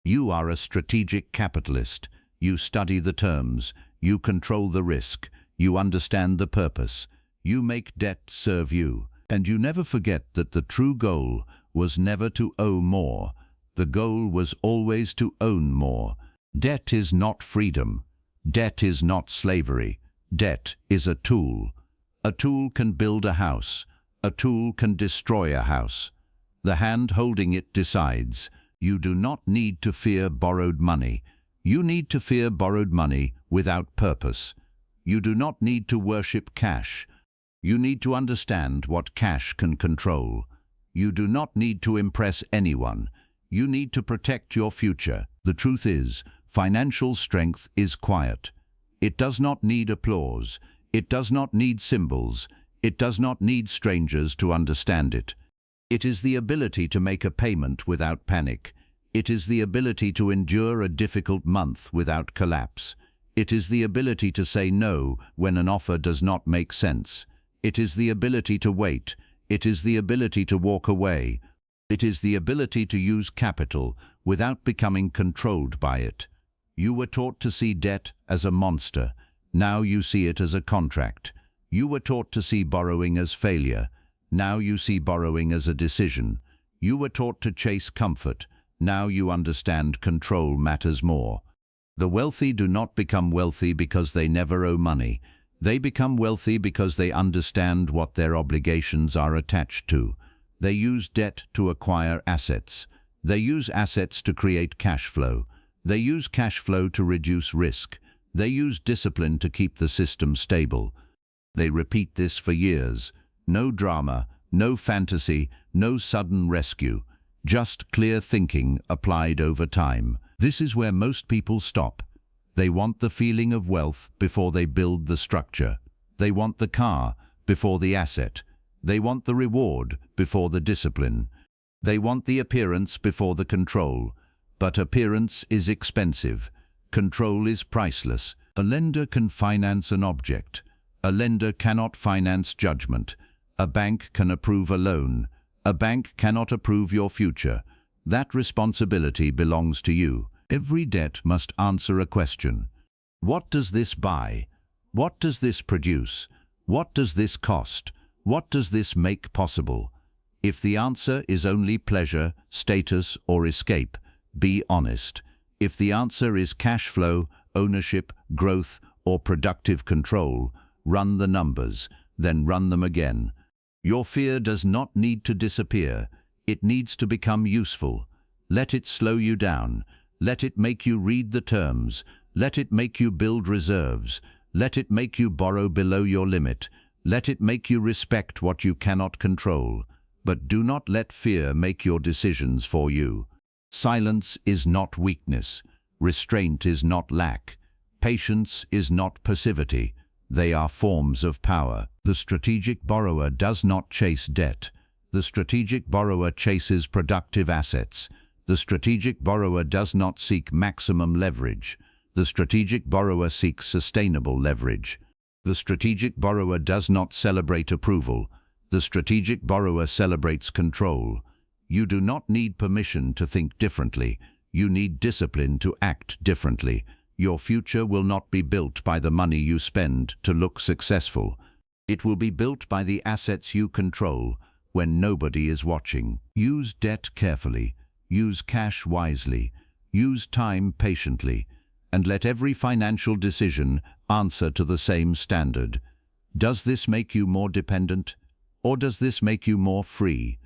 You are a strategic capitalist. You study the terms. You control the risk. You understand the purpose. You make debt serve you. And you never forget that the true goal was never to owe more. The goal was always to own more. Debt is not freedom. Debt is not slavery. Debt is a tool. A tool can build a house. A tool can destroy a house. The hand holding it decides. You do not need to fear borrowed money. You need to fear borrowed money without purpose. You do not need to worship cash. You need to understand what cash can control. You do not need to impress anyone. You need to protect your future. The truth is, financial strength is quiet. It does not need applause. It does not need symbols. It does not need strangers to understand it. It is the ability to make a payment without panic. It is the ability to endure a difficult month without collapse. It is the ability to say no when an offer does not make sense. It is the ability to wait. It is the ability to walk away. It is the ability to use capital without becoming controlled by it. You were taught to see debt as a monster. Now you see it as a contract. You were taught to see borrowing as failure. Now you see borrowing as a decision. You were taught to chase comfort. Now you understand control matters more. The wealthy do not become wealthy because they never owe money. They become wealthy because they understand what their obligations are attached to. They use debt to acquire assets. They use assets to create cash flow. They use cash flow to reduce risk. They use discipline to keep the system stable. They repeat this for years. No drama, no fantasy, no sudden rescue. Just clear thinking applied over time. This is where most people stop. They want the feeling of wealth before they build the structure. They want the car before the asset. They want the reward before the discipline. They want the appearance before the control. but appearance is expensive. Control is priceless. A lender can finance an object. A lender cannot finance judgment. A bank can approve a loan. A bank cannot approve your future. That responsibility belongs to you. Every debt must answer a question. What does this buy? What does this produce? What does this cost? What does this make possible? If the answer is only pleasure, status, or escape, be honest. If the answer is cash flow, ownership, growth, or productive control, run the numbers, then run them again. Your fear does not need to disappear. It needs to become useful. Let it slow you down. Let it make you read the terms. Let it make you build reserves. Let it make you borrow below your limit. Let it make you respect what you cannot control. But do not let fear make your decisions for you. Silence is not weakness. Restraint is not lack. Patience is not passivity. They are forms of power. The strategic borrower does not chase debt. The strategic borrower chases productive assets. The strategic borrower does not seek maximum leverage. The strategic borrower seeks sustainable leverage. The strategic borrower does not celebrate approval. The strategic borrower celebrates control. You do not need permission to think differently. You need discipline to act differently. Your future will not be built by the money you spend to look successful. It will be built by the assets you control when nobody is watching. Use debt carefully. Use cash wisely. Use time patiently. And let every financial decision answer to the same standard. Does this make you more dependent? Or does this make you more free?